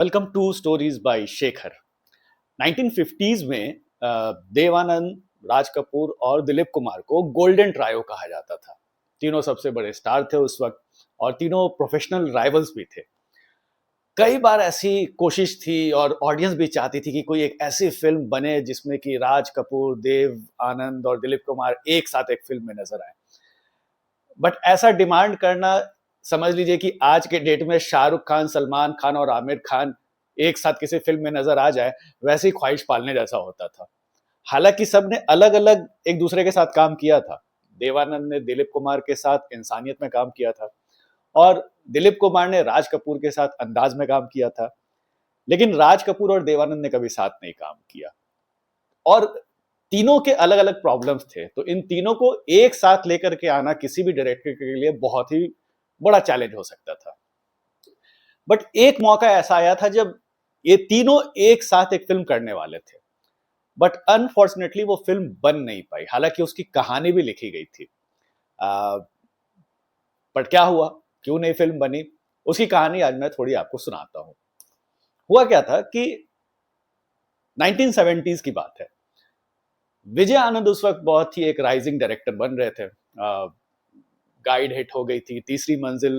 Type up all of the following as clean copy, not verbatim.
Welcome to stories by Shekhar. 1950s में देवानंद, राज कपूर और दिलीप कुमार को गोल्डन ट्रायो कहा जाता था। तीनों सबसे बड़े स्टार थे उस वक्त और तीनों प्रोफेशनल राइवल्स भी थे। कई बार ऐसी कोशिश थी और ऑडियंस भी चाहती थी कि कोई एक ऐसी फिल्म बने जिसमें कि राज कपूर, देव आनंद और दिलीप कुमार एक साथ एक फिल्म में नजर आए। बट ऐसा डिमांड करना, समझ लीजिए कि आज के डेट में शाहरुख खान, सलमान खान और आमिर खान एक साथ किसी फिल्म में नजर आ जाए, वैसे ही ख्वाहिश पालने जैसा होता था। हालांकि सबने अलग अलग एक दूसरे के साथ काम किया था। देवानंद ने दिलीप कुमार के साथ इंसानियत में काम किया था और दिलीप कुमार ने राज कपूर के साथ अंदाज में काम किया था। लेकिन राज कपूर और देवानंद ने कभी साथ नहीं काम किया और तीनों के अलग अलग प्रॉब्लम्स थे। तो इन तीनों को एक साथ लेकर के आना किसी भी डायरेक्टर के लिए बहुत ही बड़ा चैलेंज हो सकता था। बट एक मौका ऐसा आया था जब ये तीनों एक साथ एक फिल्म करने वाले थे। बट अनफॉर्चुनेटली वो फिल्म बन नहीं पाई, हालांकि उसकी कहानी भी लिखी गई थी। बट क्या हुआ, क्यों नहीं फिल्म बनी, उसकी कहानी आज मैं थोड़ी आपको सुनाता हूँ। हुआ क्या था कि 1970s की बात है। विजय आनंद उस वक्त बहुत ही एक राइजिंग डायरेक्टर बन रहे थे। गाइड हिट हो गई थी, तीसरी मंजिल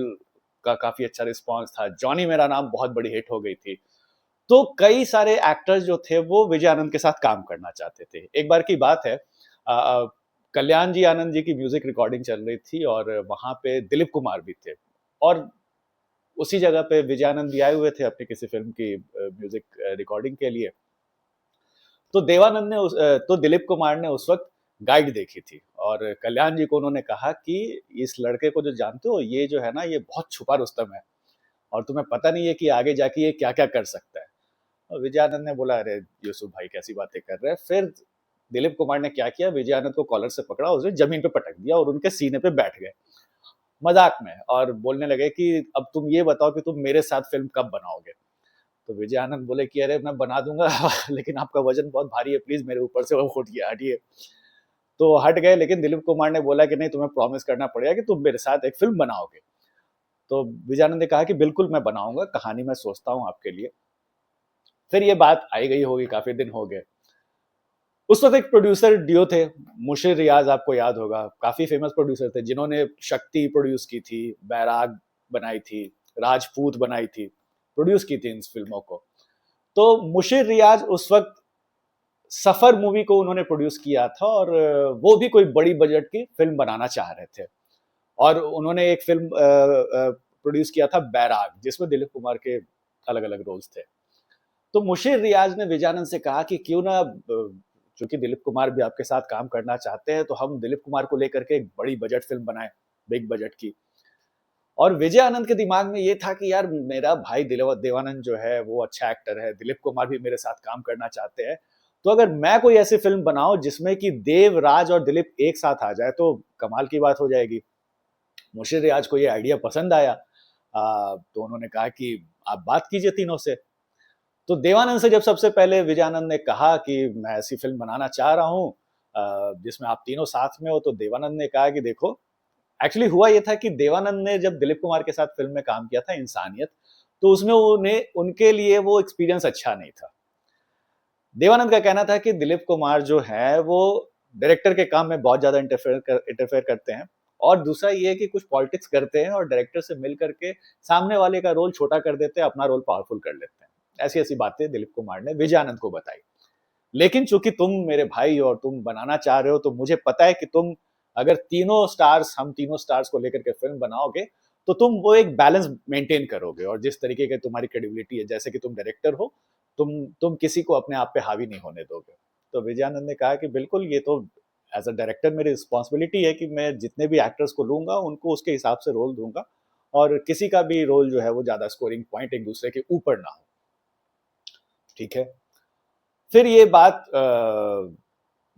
का काफी अच्छा रिस्पांस था, जॉनी मेरा नाम बहुत बड़ी हिट हो गई थी। तो कई सारे एक्टर्स जो थे वो विजय आनंद के साथ काम करना चाहते थे। एक बार की बात है, कल्याण जी आनंद जी की म्यूजिक रिकॉर्डिंग चल रही थी और वहां पे दिलीप कुमार भी थे और उसी जगह पे विजय आनंद भी आए हुए थे अपनी किसी फिल्म की म्यूजिक रिकॉर्डिंग के लिए। तो तो दिलीप कुमार ने उस वक्त गाइड देखी थी और कल्याण जी को उन्होंने कहा कि इस लड़के को जो जानते हो, ये जो है ना, ये बहुत छुपा रुस्तम है और तुम्हें पता नहीं है कि आगे जाके ये क्या क्या कर सकता है। और विजय आनंद ने बोला, अरे यूसुफ भाई कैसी बातें कर रहे हैं। फिर दिलीप कुमार ने क्या किया, विजय आनंद को कॉलर से पकड़ा, उसे जमीन पे पटक दिया और उनके सीने पे बैठ गए मजाक में और बोलने लगे कि अब तुम ये बताओ कि तुम मेरे साथ फिल्म कब बनाओगे। तो विजय आनंद बोले कि अरे मैं बना दूंगा लेकिन आपका वजन बहुत भारी है, प्लीज मेरे ऊपर से वो उठिए, हटिए। तो हट गए, लेकिन दिलीप कुमार ने बोला कि नहीं, तुम्हें प्रॉमिस करना पड़ेगा कि तुम मेरे साथ एक फिल्म बनाओगे। तो विजय आनंद ने कहा कि बिल्कुल मैं बनाऊंगा, कहानी मैं सोचता हूँ आपके लिए। फिर ये बात आई गई होगी, काफी दिन हो गए। उस वक्त एक प्रोड्यूसर डियो थे, मुशीर रियाज, आपको याद होगा, काफी फेमस प्रोड्यूसर थे जिन्होंने शक्ति प्रोड्यूस की थी, बैराग बनाई थी, राजपूत बनाई थी, प्रोड्यूस की थी इन फिल्मों को। तो मुशीर रियाज उस वक्त सफर मूवी को उन्होंने प्रोड्यूस किया था और वो भी कोई बड़ी बजट की फिल्म बनाना चाह रहे थे और उन्होंने एक फिल्म प्रोड्यूस किया था बैराग, जिसमें दिलीप कुमार के अलग अलग रोल्स थे। तो मुशीर रियाज ने विजयानंद से कहा कि क्यों ना, चूंकि दिलीप कुमार भी आपके साथ काम करना चाहते हैं, तो हम दिलीप कुमार को लेकर के एक बड़ी बजट फिल्म बनाए, बिग बजट की। और विजय आनंद के दिमाग में ये था कि यार मेरा भाई देवानंद जो है वो अच्छा एक्टर है, दिलीप कुमार भी मेरे साथ काम करना चाहते हैं, तो अगर मैं कोई ऐसी फिल्म बनाऊं जिसमें कि देव, राज और दिलीप एक साथ आ जाए तो कमाल की बात हो जाएगी। मुशीर रियाज को ये आइडिया पसंद आया। तो उन्होंने कहा कि आप बात कीजिए तीनों से। तो देवानंद से जब सबसे पहले विजयानंद ने कहा कि मैं ऐसी फिल्म बनाना चाह रहा हूँ जिसमें आप तीनों साथ में हो, तो देवानंद ने कहा कि देखो, एक्चुअली हुआ ये था कि देवानंद ने जब दिलीप कुमार के साथ फिल्म में काम किया था इंसानियत, तो उसमें उन्हें उनके लिए वो एक्सपीरियंस अच्छा नहीं था। देवानंद का कहना था कि दिलीप कुमार जो है वो डायरेक्टर के काम में बहुत ज्यादा इंटरफेयर करते हैं और दूसरा ये है कि कुछ पॉलिटिक्स करते हैं और डायरेक्टर से मिल करके सामने वाले का रोल छोटा कर देते हैं, अपना रोल पावरफुल कर लेते हैं। ऐसी ऐसी बातें दिलीप कुमार ने विजयानंद को बताई। लेकिन चूंकि तुम मेरे भाई और तुम बनाना चाह रहे हो, तो मुझे पता है कि तुम, अगर हम तीनों स्टार्स को लेकर के फिल्म बनाओगे, तो तुम वो एक बैलेंस मेंटेन करोगे और जिस तरीके की तुम्हारी क्रेडिबिलिटी है, जैसे कि तुम डायरेक्टर हो, तुम किसी को अपने आप पे हावी नहीं होने दोगे। तो विजयानंद ने कहा कि बिल्कुल, ये तो एज अ डायरेक्टर मेरी रिस्पॉन्सिबिलिटी है कि मैं जितने भी एक्टर्स को लूंगा उनको उसके हिसाब से रोल दूंगा और किसी का भी रोल जो है वो ज्यादा स्कोरिंग पॉइंट एक दूसरे के ऊपर ना हो। ठीक है। फिर ये बात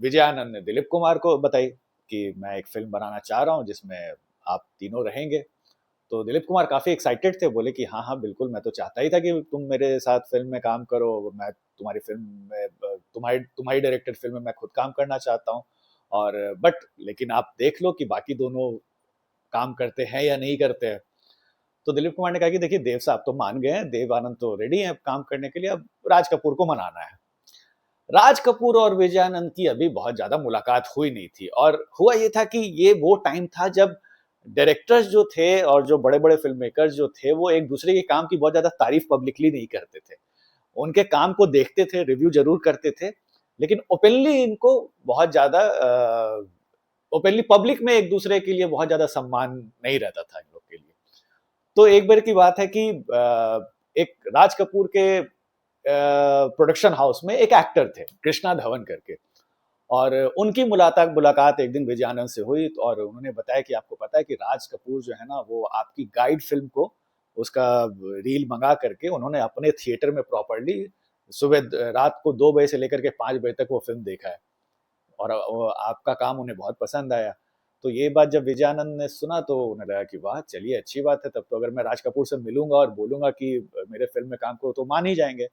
विजयानंद ने दिलीप कुमार को बताई कि मैं एक फिल्म बनाना चाह रहा हूँ जिसमें आप तीनों रहेंगे। तो दिलीप कुमार काफी एक्साइटेड थे, बोले कि हाँ हाँ बिल्कुल, मैं तो चाहता ही था कि तुम मेरे साथ फिल्म में काम करो, मैं तुम्हारी फिल्म में, तुम्हारी तुम्हारी डायरेक्टेड फिल्म में मैं खुद काम करना चाहता हूँ। और बट लेकिन आप देख लो कि बाकी दोनों काम करते हैं या नहीं करते हैं। तो दिलीप कुमार ने कहा कि देखिए देव साहब तो मान गए हैं, देव आनंद तो रेडी हैं काम करने के लिए, अब राज कपूर को मनाना है। राज कपूर और विजय आनंद की अभी बहुत ज्यादा मुलाकात हुई नहीं थी, और हुआ ये था कि ये वो टाइम था जब डायरेक्टर्स जो थे और जो बड़े बड़े फिल्म मेकर्स जो थे वो एक दूसरे के काम की बहुत ज्यादा तारीफ पब्लिकली नहीं करते थे। उनके काम को देखते थे, रिव्यू जरूर करते थे, लेकिन ओपनली इनको बहुत ज्यादा ओपनली पब्लिक में एक दूसरे के लिए बहुत ज्यादा सम्मान नहीं रहता था इन लोग के लिए। तो एक बार की बात है कि एक राज कपूर के प्रोडक्शन हाउस में एक एक्टर थे कृष्णा धवन करके, और उनकी मुलाकात मुलाकात एक दिन विजय आनंद से हुई, और उन्होंने बताया कि आपको पता है कि राज कपूर जो है ना वो आपकी गाइड फिल्म को उसका रील मंगा करके उन्होंने अपने थिएटर में प्रॉपरली सुबह रात को 2 बजे से लेकर के 5 बजे तक वो फिल्म देखा है, और आपका काम उन्हें बहुत पसंद आया। तो ये बात जब विजय आनंद ने सुना तो उन्हें लगा कि वाह चलिए अच्छी बात है, तब तो अगर मैं राज कपूर से मिलूंगा और बोलूंगा कि मेरे फिल्म में काम करो तो मान ही जाएंगे।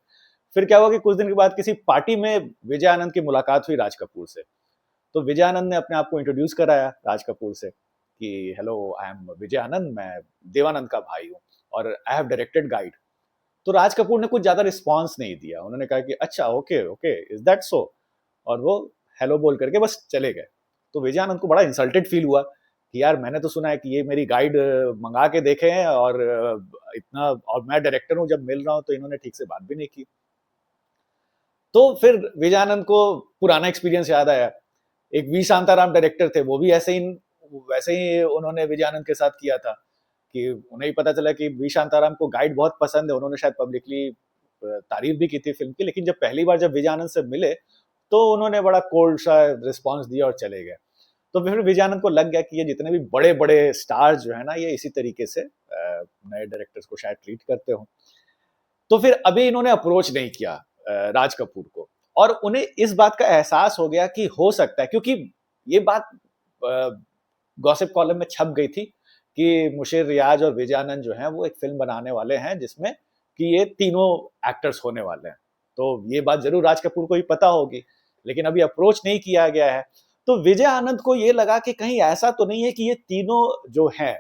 फिर क्या हुआ कि कुछ दिन के बाद किसी पार्टी में विजय आनंद की मुलाकात हुई राज कपूर से। तो विजय आनंद ने अपने आप को इंट्रोड्यूस कराया राज कपूर से कि hello I am Vijay Anand, मैं देवानंद का भाई हूँ और आई हैव डायरेक्टेड गाइड। तो राज कपूर ने कुछ ज्यादा रिस्पॉन्स नहीं दिया, उन्होंने कहा कि अच्छा okay okay is that so, और वो हेलो बोल करके बस चले गए। तो विजय आनंद को बड़ा इंसल्टेड फील हुआ कि यार मैंने तो सुना है कि ये मेरी गाइड मंगा के देखे हैं, और इतना, और मैं डायरेक्टर हूँ, जब मिल रहा हूँ तो इन्होंने ठीक से बात भी नहीं की। तो फिर विजय आनंद को पुराना एक्सपीरियंस याद आया। एक वी शांताराम डायरेक्टर थे, वो भी वैसे ही उन्होंने विजय आनंद के साथ किया था कि उन्हें ही पता चला कि वी शांताराम को गाइड बहुत पसंद है, उन्होंने शायद पब्लिकली तारीफ भी की थी फिल्म की, लेकिन जब पहली बार जब विजय आनंद से मिले तो उन्होंने बड़ा कोल्ड सा रिस्पॉन्स दिया और चले गए। तो फिर विजय आनंद को लग गया कि ये जितने भी बड़े बड़े स्टार्स जो है ना ये इसी तरीके से नए डायरेक्टर्स को शायद ट्रीट करते हो। तो फिर अभी इन्होंने अप्रोच नहीं किया राज कपूर को, और उन्हें इस बात का एहसास हो गया कि हो सकता है, क्योंकि ये बात गॉसिप कॉलम में छप गई थी कि मुशीर रियाज और विजय आनंद जो हैं वो एक फिल्म बनाने वाले हैं जिसमें कि ये तीनों एक्टर्स होने वाले हैं। तो ये बात जरूर राज कपूर को ही पता होगी, लेकिन अभी अप्रोच नहीं किया गया है। तो विजय आनंद को ये लगा कि कहीं ऐसा तो नहीं है कि ये तीनों जो हैं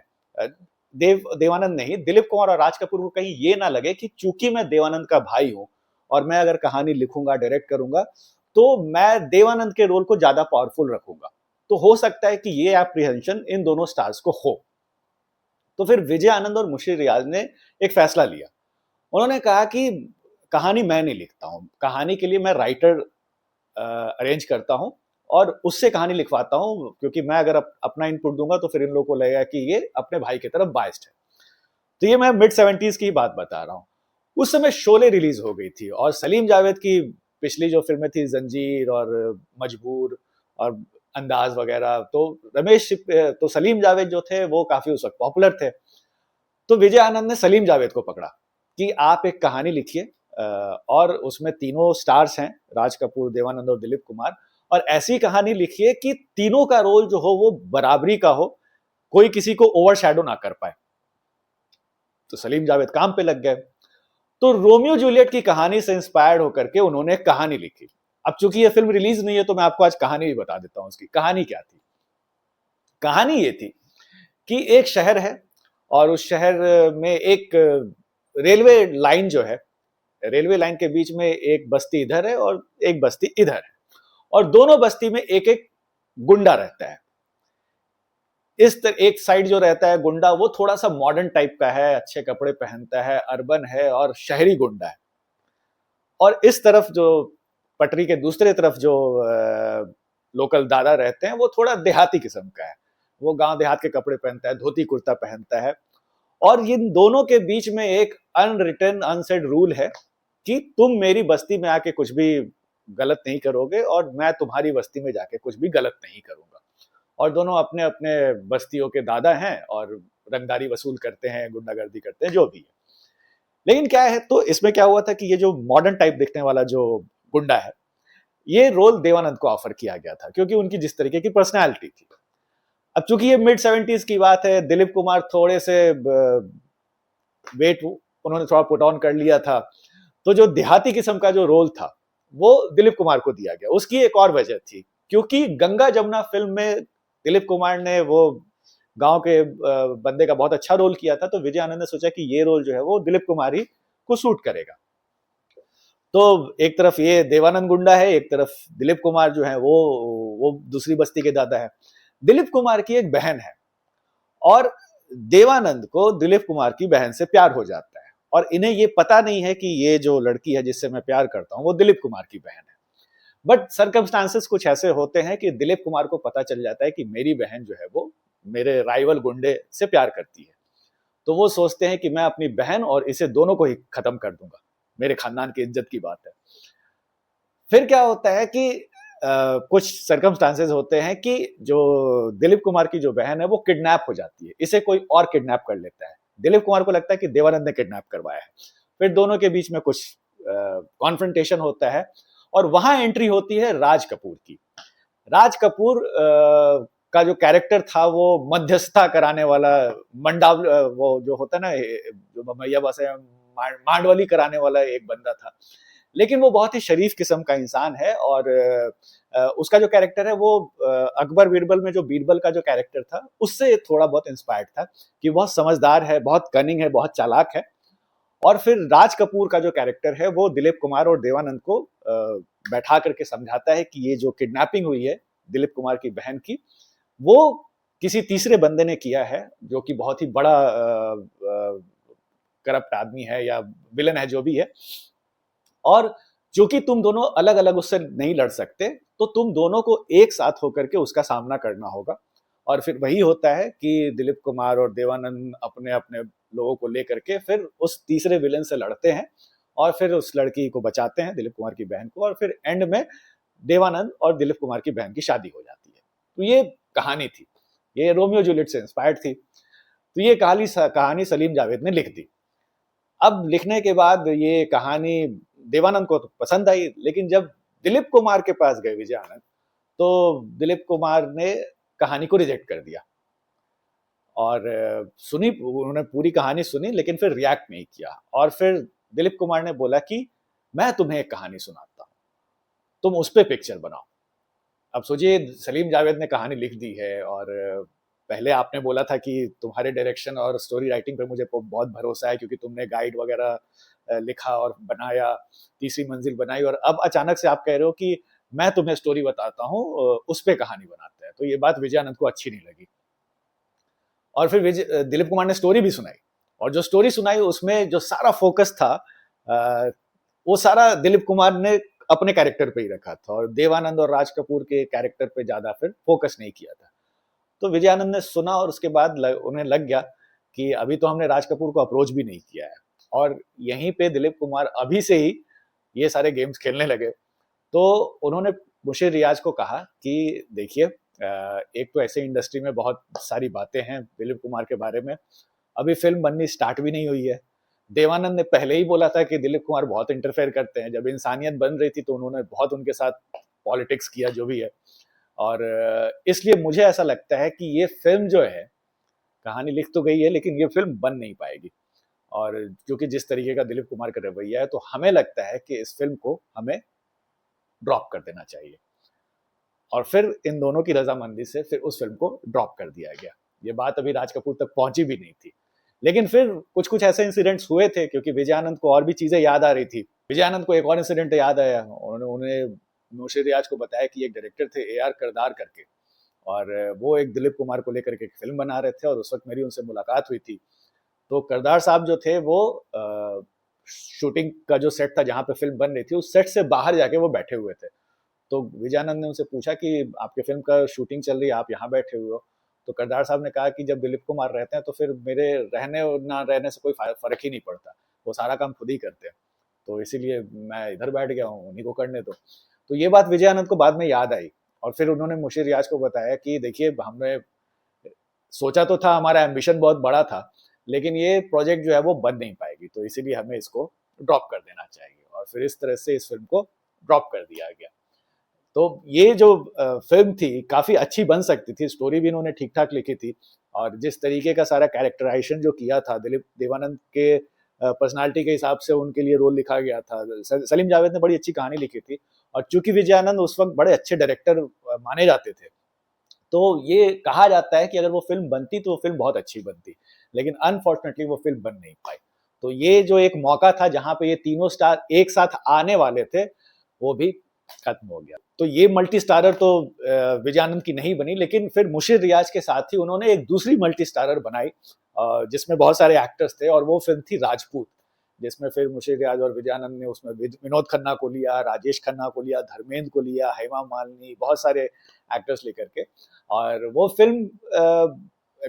देवानंद नहीं, दिलीप कुमार और राज कपूर को कहीं ये ना लगे कि चूंकि मैं देवानंद का भाई हूं और मैं अगर कहानी लिखूंगा डायरेक्ट करूंगा तो मैं देवानंद के रोल को ज्यादा पावरफुल रखूंगा। तो हो सकता है कि ये एप्रीहेंशन इन दोनों स्टार्स को हो। तो फिर विजय आनंद और मुशीर रियाज ने एक फैसला लिया। उन्होंने कहा कि कहानी मैं नहीं लिखता हूं, कहानी के लिए मैं राइटर अरेंज करता हूं और उससे कहानी लिखवाता हूं, क्योंकि मैं अगर अपना इनपुट दूंगा तो फिर इन लोगों को लगेगा कि ये अपने भाई की तरफ बाइस्ड है। तो ये मैं मिड 70s की बात बता रहा हूँ। उस समय शोले रिलीज हो गई थी और सलीम जावेद की पिछली जो फिल्में थी जंजीर और मजबूर और अंदाज वगैरह, तो सलीम जावेद जो थे वो काफी उस वक्त पॉपुलर थे। तो विजय आनंद ने सलीम जावेद को पकड़ा कि आप एक कहानी लिखिए और उसमें तीनों स्टार्स हैं, राज कपूर, देवानंद और दिलीप कुमार, और ऐसी कहानी लिखिए कि तीनों का रोल जो हो वो बराबरी का हो, कोई किसी को ओवरशैडो ना कर पाए। तो सलीम जावेद काम पे लग गए। तो रोमियो जूलियट की कहानी से इंस्पायर्ड होकर के उन्होंने एक कहानी लिखी। अब चूंकि ये फिल्म रिलीज नहीं है तो मैं आपको आज कहानी भी बता देता हूं। उसकी कहानी क्या थी? कहानी ये थी कि एक शहर है और उस शहर में एक रेलवे लाइन जो है, रेलवे लाइन के बीच में एक बस्ती इधर है और एक बस्ती इधर है, और दोनों बस्ती में एक एक गुंडा रहता है। एक साइड जो रहता है गुंडा वो थोड़ा सा मॉडर्न टाइप का है, अच्छे कपड़े पहनता है, अर्बन है और शहरी गुंडा है। और इस तरफ जो पटरी के दूसरे तरफ जो लोकल दादा रहते हैं वो थोड़ा देहाती किस्म का है, वो गांव देहात के कपड़े पहनता है, धोती कुर्ता पहनता है। और इन दोनों के बीच में एक अनरिटन अनसेड रूल है कि तुम मेरी बस्ती में आके कुछ भी गलत नहीं करोगे और मैं तुम्हारी बस्ती में जाके कुछ भी गलत नहीं करूंगा। और दोनों अपने अपने बस्तियों के दादा हैं और रंगदारी वसूल करते हैं, गुंडागर्दी करते हैं, जो भी है। लेकिन क्या है, तो इसमें क्या हुआ था कि ये जो मॉडर्न टाइप दिखने वाला जो गुंडा है, ये रोल देवानंद को ऑफर किया गया था क्योंकि उनकी जिस तरीके की पर्सनैलिटी थी। अब चूंकि ये मिड 70s की बात है, दिलीप कुमार थोड़े से वेट उन्होंने थोड़ा पुट ऑन कर लिया था, तो जो देहाती किस्म का जो रोल था वो दिलीप कुमार को दिया गया। उसकी एक और वजह थी, क्योंकि गंगा जमुना फिल्म में दिलीप कुमार ने वो गांव के बंदे का बहुत अच्छा रोल किया था, तो विजय आनंद ने सोचा कि ये रोल जो है वो दिलीप कुमार ही को सूट करेगा। तो एक तरफ ये देवानंद गुंडा है, एक तरफ दिलीप कुमार जो है वो दूसरी बस्ती के दादा है। दिलीप कुमार की एक बहन है और देवानंद को दिलीप कुमार की बहन से प्यार हो जाता है, और इन्हें ये पता नहीं है कि ये जो लड़की है जिससे मैं प्यार करता हूं वो दिलीप कुमार की बहन है। बट सर्कमस्टांसेस कुछ ऐसे होते हैं कि दिलीप कुमार को पता चल जाता है कि मेरी बहन जो है वो मेरे राइवल गुंडे से प्यार करती है। तो वो सोचते हैं कि मैं अपनी बहन और इसे दोनों को ही खत्म कर दूंगा, मेरे खानदान की इज्जत की बात है। फिर क्या होता है कि कुछ सर्कमस्टांसेस होते हैं कि जो दिलीप कुमार की जो बहन है वो किडनैप हो जाती है, इसे कोई और किडनैप कर लेता है। दिलीप कुमार को लगता है कि देवानंद ने किडनैप करवाया है। फिर दोनों के बीच में कुछ कॉन्फ्रंटेशन होता है और वहां एंट्री होती है राज कपूर की। राज कपूर का जो कैरेक्टर था वो मध्यस्थता कराने वाला, मंडाव वो जो होता है ना, जो मैया बसे मांडवली कराने वाला एक बंदा था। लेकिन वो बहुत ही शरीफ किस्म का इंसान है, और उसका जो कैरेक्टर है वो अकबर बीरबल में जो बीरबल का जो कैरेक्टर था उससे थोड़ा बहुत इंस्पायर्ड था, कि बहुत समझदार है, बहुत कनिंग है, बहुत चालाक है। और फिर राज कपूर का जो कैरेक्टर है वो दिलीप कुमार और देवानंद को बैठा करके समझाता है कि ये जो किडनैपिंग हुई है दिलीप कुमार की बहन की, वो किसी तीसरे बंदे ने किया है, जो कि बहुत ही बड़ा करप्ट आदमी है या विलन है, जो भी है। और क्योंकि तुम दोनों अलग अलग उससे नहीं लड़ सकते, तो तुम दोनों को एक साथ होकर के उसका सामना करना होगा। और फिर वही होता है कि दिलीप कुमार और देवानंद अपने अपने लोगों को लेकर के फिर उस तीसरे विलेन से लड़ते हैं, और फिर उस लड़की को बचाते हैं, दिलीप कुमार की बहन को, और फिर एंड में देवानंद और दिलीप कुमार की बहन की शादी हो जाती है। तो ये कहानी थी, ये रोमियो जूलियट से इंस्पायर्ड थी। तो ये कहानी सलीम जावेद ने लिख दी। अब लिखने के बाद ये कहानी देवानंद को तो पसंद आई, लेकिन जब दिलीप कुमार के पास गए विजय आनंद, तो दिलीप कुमार ने कहानी को रिजेक्ट कर दिया। और सुनी, उन्होंने पूरी कहानी सुनी लेकिन फिर रिएक्ट नहीं किया। और फिर दिलीप कुमार ने बोला कि मैं तुम्हें एक कहानी सुनाता हूं, तुम उस पर पिक्चर बनाओ। अब सोचिए, सलीम जावेद ने कहानी लिख दी है, और पहले आपने बोला था कि तुम्हारे डायरेक्शन और स्टोरी राइटिंग पे मुझे बहुत भरोसा है क्योंकि तुमने गाइड वगैरह लिखा और बनाया, तीसरी मंजिल बनाई, और अब अचानक से आप कह रहे हो कि मैं तुम्हें स्टोरी बताता हूँ, उस पर कहानी बनाते हैं। तो ये बात विजय आनंद को अच्छी नहीं लगी। और फिर दिलीप कुमार ने स्टोरी भी सुनाई, और जो स्टोरी सुनाई उसमें जो सारा फोकस था वो सारा दिलीप कुमार ने अपने कैरेक्टर पे ही रखा था, और देवानंद और राज कपूर के कैरेक्टर पे ज्यादा फिर फोकस नहीं किया था। तो विजय आनंद ने सुना और उसके बाद उन्हें लग गया कि अभी तो हमने राज कपूर को अप्रोच भी नहीं किया है, और यहीं पे दिलीप कुमार अभी से ही ये सारे गेम्स खेलने लगे। तो उन्होंने मुंशी रियाज को कहा कि देखिए, एक तो ऐसे इंडस्ट्री में बहुत सारी बातें हैं दिलीप कुमार के बारे में, अभी फिल्म बननी स्टार्ट भी नहीं हुई है। देवानंद ने पहले ही बोला था कि दिलीप कुमार बहुत इंटरफेयर करते हैं, जब इंसानियत बन रही थी तो उन्होंने बहुत उनके साथ पॉलिटिक्स किया, जो भी है। और इसलिए मुझे ऐसा लगता है कि ये फिल्म जो है, कहानी लिख तो गई है लेकिन ये फिल्म बन नहीं पाएगी। और क्योंकि जिस तरीके का दिलीप कुमार का रवैया है, तो हमें लगता है कि इस फिल्म को हमें ड्रॉप कर देना चाहिए। और फिर इन दोनों की रजामंदी से फिर उस फिल्म को ड्रॉप कर दिया गया। ये बात अभी राज कपूर तक पहुंची भी नहीं थी, लेकिन फिर कुछ कुछ ऐसे इंसिडेंट्स हुए थे, क्योंकि विजय आनंद को और भी चीजें याद आ रही थी। विजय आनंद को एक और इंसिडेंट याद आया, उन्होंने मुंशी रियाज को बताया कि एक डायरेक्टर थे AR करदार करके, और वो एक दिलीप कुमार को लेकर के एक फिल्म बना रहे थे, और उस वक्त मेरी उनसे मुलाकात हुई थी। तो करदार साहब जो थे वो शूटिंग का जो सेट था जहाँ पे फिल्म बन रही थी, उस सेट से बाहर जाके वो बैठे हुए थे। तो विजयानंद ने उनसे पूछा कि आपके फिल्म का शूटिंग चल रही है, आप यहाँ बैठे हुए हो। तो करदार साहब ने कहा कि जब दिलीप कुमार रहते हैं तो फिर मेरे रहने और ना रहने से कोई फर्क ही नहीं पड़ता, वो सारा काम खुद ही करते हैं, तो इसीलिए मैं इधर बैठ गया हूँ, उन्हीं को करने दो। तो ये बात विजयानंद को बाद में याद आई, और फिर उन्होंने मुंशी रियाज को बताया कि देखिए, हमने सोचा तो था, हमारा एम्बिशन बहुत बड़ा था, लेकिन ये प्रोजेक्ट जो है वो बन नहीं पाएगी, तो इसीलिए हमें इसको ड्रॉप कर देना चाहिए। और फिर इस तरह से इस फिल्म को ड्रॉप कर दिया गया। तो ये जो फिल्म थी काफी अच्छी बन सकती थी, स्टोरी भी इन्होंने ठीक ठाक लिखी थी, और जिस तरीके का सारा कैरेक्टराइजेशन जो किया था दिलीप देवानंद के पर्सनालिटी के हिसाब से उनके लिए रोल लिखा गया था। सलीम जावेद ने बड़ी अच्छी कहानी लिखी थी, और चूंकि विजयानंद उस वक्त बड़े अच्छे डायरेक्टर माने जाते थे, तो ये कहा जाता है कि अगर वो फिल्म बनती तो वो फिल्म बहुत अच्छी बनती, लेकिन अनफॉर्चुनेटली वो फिल्म बन नहीं पाई। तो ये जो एक मौका था जहां पे ये तीनों स्टार एक साथ आने वाले थे, वो भी खत्म हो गया। तो ये मल्टी स्टारर तो विजय आनंद की नहीं बनी, लेकिन फिर मुशीर रियाज के साथ ही उन्होंने एक दूसरी मल्टी स्टारर बनाई, जिसमें बहुत सारे एक्टर्स थे, और वो फिल्म थी राजपूत, जिसमें फिर मुशीर रियाज और विजय आनंद ने उसमें विनोद खन्ना को लिया, राजेश खन्ना को लिया, धर्मेंद्र को लिया, हेमा मालिनी, बहुत सारे एक्टर्स लेकर के। और वो फिल्म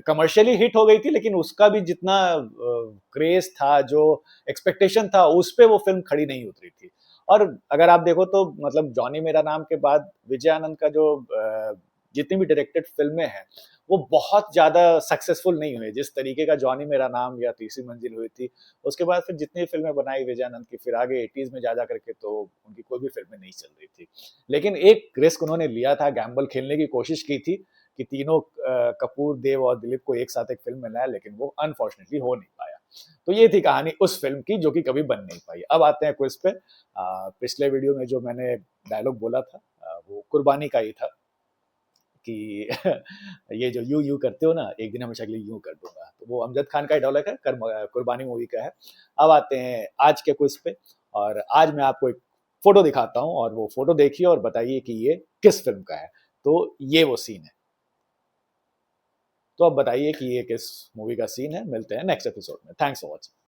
कमर्शियली हिट हो गई थी, लेकिन उसका भी जितना क्रेज था, जो एक्सपेक्टेशन था, उस पे वो फिल्म खड़ी नहीं उतरी थी। और अगर आप देखो तो मतलब जॉनी मेरा नाम के बाद विजय आनंद का जो जितनी भी डायरेक्टेड फिल्में हैं, वो बहुत ज्यादा सक्सेसफुल नहीं हुई। जिस तरीके का जॉनी मेरा नाम या तीसरी मंजिल हुई थी, उसके बाद फिर जितनी फिल्में बनाई विजय आनंद की, फिर आगे 80s में जा जा करके तो उनकी कोई भी फिल्में नहीं चल रही थी। लेकिन एक रिस्क उन्होंने लिया था, गैम्बल खेलने की कोशिश की थी कि तीनों कपूर, देव और दिलीप को एक साथ एक फिल्म में लाया, लेकिन वो अनफॉर्चुनेटली हो नहीं पाया। तो ये थी कहानी उस फिल्म की, जो कि कभी बन नहीं पाई। अब आते हैं क्विज पे। पिछले वीडियो में जो मैंने डायलॉग बोला था, वो कुर्बानी का ही था कि ये जो यू यू करते हो ना, एक दिन हमेशा के लिए यूं कर दूंगा। तो वो अमजद खान का डायलॉग है, कुर्बानी मूवी का है। अब आते हैं आज के क्विज पे, और आज मैं आपको एक फोटो दिखाता हूँ, और वो फोटो देखिए और बताइए कि ये किस फिल्म का है। तो ये वो सीन है। तो अब बताइए कि ये किस मूवी का सीन है। मिलते हैं नेक्स्ट एपिसोड में। Thanks for watching.